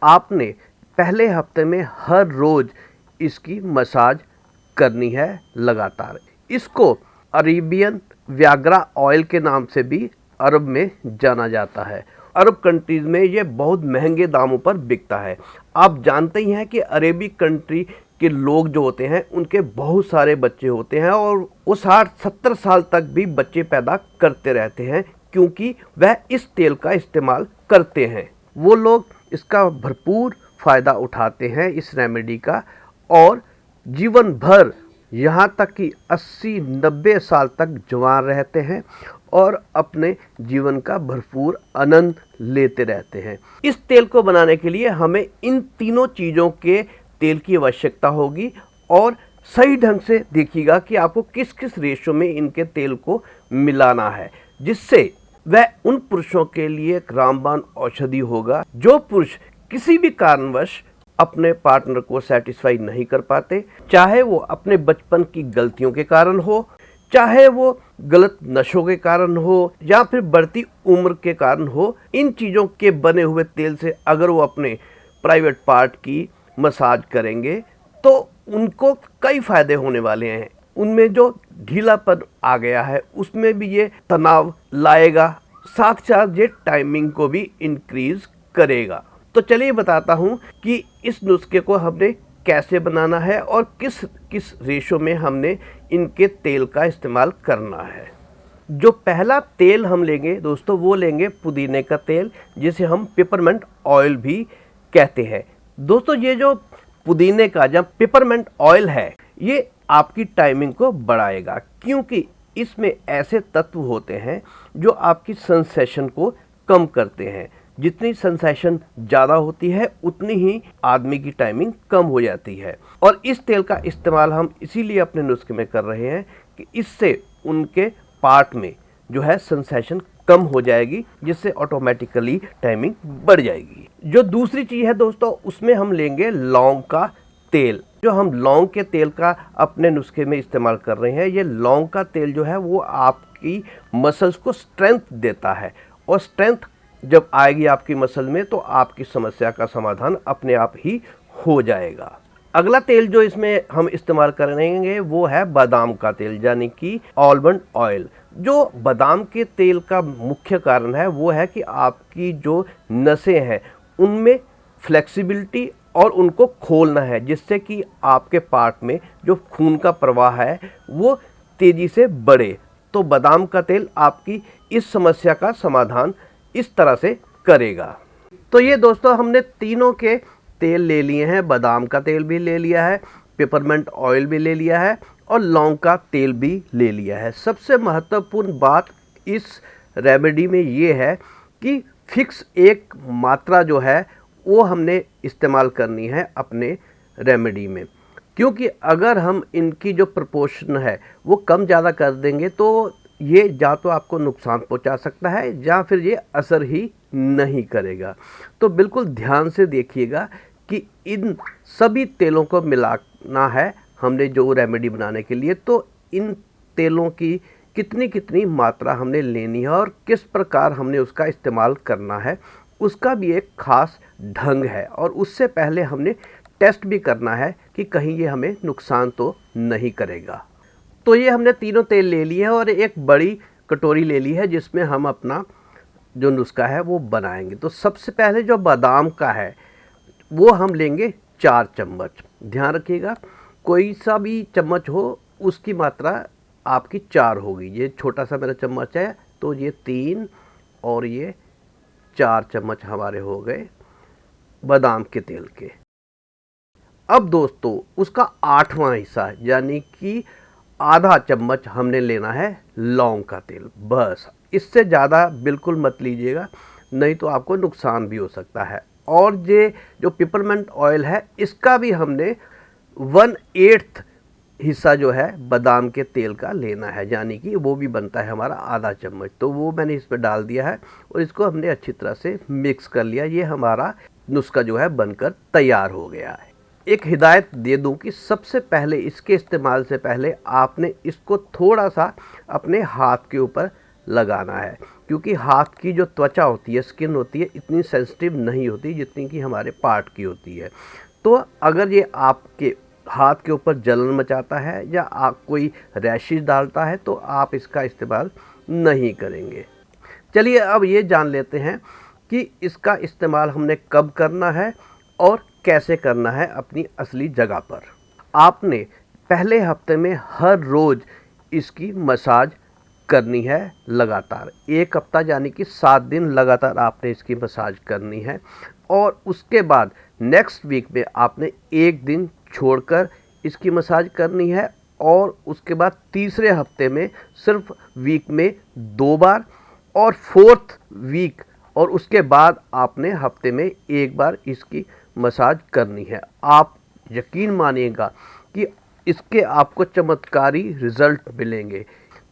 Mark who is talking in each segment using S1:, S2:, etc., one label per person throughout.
S1: आपने पहले हफ्ते में हर रोज़ इसकी मसाज करनी है लगातार। इसको अरेबियन व्याग्रा ऑयल के नाम से भी अरब में जाना जाता है। अरब कंट्रीज़ में ये बहुत महंगे दामों पर बिकता है। आप जानते ही हैं कि अरेबिक कंट्री के लोग जो होते हैं उनके बहुत सारे बच्चे होते हैं और वो 60-70 साल तक भी बच्चे पैदा करते रहते हैं, क्योंकि वह इस तेल का इस्तेमाल करते हैं। वो लोग इसका भरपूर फ़ायदा उठाते हैं इस रेमेडी का, और जीवन भर यहाँ तक कि 80-90 साल तक जवान रहते हैं और अपने जीवन का भरपूर आनंद लेते रहते हैं। इस तेल को बनाने के लिए हमें इन तीनों चीज़ों के तेल की आवश्यकता होगी, और सही ढंग से देखिएगा कि आपको किस किस रेशो में इनके तेल को मिलाना है, जिससे वह उन पुरुषों के लिए एक रामबाण औषधि होगा जो पुरुष किसी भी कारणवश अपने पार्टनर को सेटिस्फाई नहीं कर पाते, चाहे वो अपने बचपन की गलतियों के कारण हो, चाहे वो गलत नशों के कारण हो, या फिर बढ़ती उम्र के कारण हो। इन चीज़ों के बने हुए तेल से अगर वो अपने प्राइवेट पार्ट की मसाज करेंगे तो उनको कई फ़ायदे होने वाले हैं। उनमें जो ढीलापन आ गया है उसमें भी ये तनाव लाएगा, साथ साथ ये टाइमिंग को भी इंक्रीज़ करेगा। तो चलिए बताता हूँ कि इस नुस्खे को हमने कैसे बनाना है और किस किस रेशो में हमने इनके तेल का इस्तेमाल करना है। जो पहला तेल हम लेंगे दोस्तों, वो लेंगे पुदीने का तेल, जिसे हम पेपरमेंट ऑयल भी कहते हैं। दोस्तों, ये जो पुदीने का या पेपरमेंट ऑयल है, ये आपकी टाइमिंग को बढ़ाएगा, क्योंकि इसमें ऐसे तत्व होते हैं जो आपकी सेंसेशन को कम करते हैं। जितनी सेंसेशन ज़्यादा होती है उतनी ही आदमी की टाइमिंग कम हो जाती है। और इस तेल का इस्तेमाल हम इसीलिए अपने नुस्खे में कर रहे हैं कि इससे उनके पार्ट में जो है सेंसेशन कम हो जाएगी, जिससे ऑटोमेटिकली टाइमिंग बढ़ जाएगी। जो दूसरी चीज़ है दोस्तों, उसमें हम लेंगे लौंग का तेल। जो हम लौंग के तेल का अपने नुस्खे में इस्तेमाल कर रहे हैं, ये लौंग का तेल जो है वो आपकी मसल्स को स्ट्रेंथ देता है, और स्ट्रेंथ जब आएगी आपकी मसल में तो आपकी समस्या का समाधान अपने आप ही हो जाएगा। अगला तेल जो इसमें हम इस्तेमाल करेंगे वो है बादाम का तेल, यानी कि आलमंड ऑयल। जो बादाम के तेल का मुख्य कारण है वो है कि आपकी जो नसें हैं उनमें फ्लेक्सिबिलिटी और उनको खोलना है, जिससे कि आपके पार्ट में जो खून का प्रवाह है वो तेज़ी से बढ़े। तो बादाम का तेल आपकी इस समस्या का समाधान इस तरह से करेगा। तो ये दोस्तों हमने तीनों के तेल ले लिए हैं, बादाम का तेल भी ले लिया है, पेपरमेंट ऑयल भी ले लिया है और लौंग का तेल भी ले लिया है। सबसे महत्वपूर्ण बात इस रेमेडी में ये है कि फिक्स एक मात्रा जो है वो हमने इस्तेमाल करनी है अपने रेमेडी में, क्योंकि अगर हम इनकी जो प्रपोर्शन है वो कम ज़्यादा कर देंगे तो ये या तो आपको नुकसान पहुंचा सकता है या फिर ये असर ही नहीं करेगा। तो बिल्कुल ध्यान से देखिएगा कि इन सभी तेलों को मिलाना है हमने जो रेमेडी बनाने के लिए। तो इन तेलों की कितनी कितनी मात्रा हमने लेनी है और किस प्रकार हमने उसका इस्तेमाल करना है, उसका भी एक ख़ास ढंग है। और उससे पहले हमने टेस्ट भी करना है कि कहीं ये हमें नुकसान तो नहीं करेगा। तो ये हमने तीनों तेल ले लिए हैं और एक बड़ी कटोरी ले ली है जिसमें हम अपना जो नुस्खा है वो बनाएंगे। तो सबसे पहले जो बादाम का है वो हम लेंगे 4 चम्मच। ध्यान रखिएगा, कोई सा भी चम्मच हो उसकी मात्रा आपकी 4 होगी। ये छोटा सा मेरा चम्मच है तो ये 3 और ये 4 चम्मच हमारे हो गए बादाम के तेल के। अब दोस्तों उसका 8वां हिस्सा यानी कि आधा चम्मच हमने लेना है लौंग का तेल। बस, इससे ज़्यादा बिल्कुल मत लीजिएगा, नहीं तो आपको नुकसान भी हो सकता है। और ये जो पेपरमेंट ऑयल है इसका भी हमने 1/8 हिस्सा जो है बादाम के तेल का लेना है, यानी कि वो भी बनता है हमारा आधा चम्मच। तो वो मैंने इस पर डाल दिया है और इसको हमने अच्छी तरह से मिक्स कर लिया। ये हमारा नुस्खा जो है बनकर तैयार हो गया है। एक हिदायत दे दूं कि सबसे पहले इसके इस्तेमाल से पहले आपने इसको थोड़ा सा अपने हाथ के ऊपर लगाना है, क्योंकि हाथ की जो त्वचा होती है, स्किन होती है, इतनी सेंसिटिव नहीं होती जितनी कि हमारे पार्ट की होती है। तो अगर ये आपके हाथ के ऊपर जलन मचाता है या आप कोई रैशेस डालता है तो आप इसका इस्तेमाल नहीं करेंगे। चलिए अब ये जान लेते हैं कि इसका इस्तेमाल हमने कब करना है और कैसे करना है अपनी असली जगह पर। आपने पहले हफ्ते में हर रोज़ इसकी मसाज करनी है लगातार। 1 हफ्ता यानी कि 7 दिन लगातार आपने इसकी मसाज करनी है और उसके बाद नेक्स्ट वीक में आपने 1 दिन छोड़कर इसकी मसाज करनी है और उसके बाद तीसरे हफ्ते में सिर्फ वीक में 2 बार और 4th वीक और उसके बाद आपने हफ्ते में 1 बार इसकी मसाज करनी है। आप यकीन मानिएगा कि इसके आपको चमत्कारी रिज़ल्ट मिलेंगे।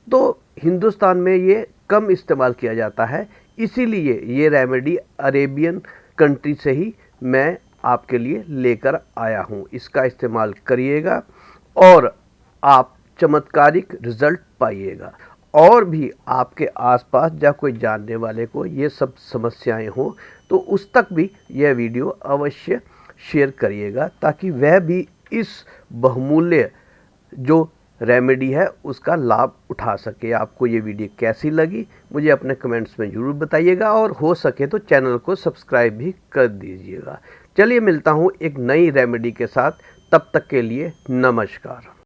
S1: तो हिंदुस्तान में ये कम इस्तेमाल किया जाता है, इसीलिए ये रेमेडी अरेबियन कंट्री से ही मैं आपके लिए लेकर आया हूँ। इसका इस्तेमाल करिएगा और आप चमत्कारिक रिज़ल्ट पाइएगा। और भी आपके आसपास या कोई जानने वाले को ये सब समस्याएं हों तो उस तक भी यह वीडियो अवश्य शेयर करिएगा ताकि वह भी इस बहुमूल्य जो रेमेडी है उसका लाभ उठा सके। आपको ये वीडियो कैसी लगी मुझे अपने कमेंट्स में ज़रूर बताइएगा और हो सके तो चैनल को सब्सक्राइब भी कर दीजिएगा। चलिए मिलता हूँ एक नई रेमेडी के साथ, तब तक के लिए नमस्कार।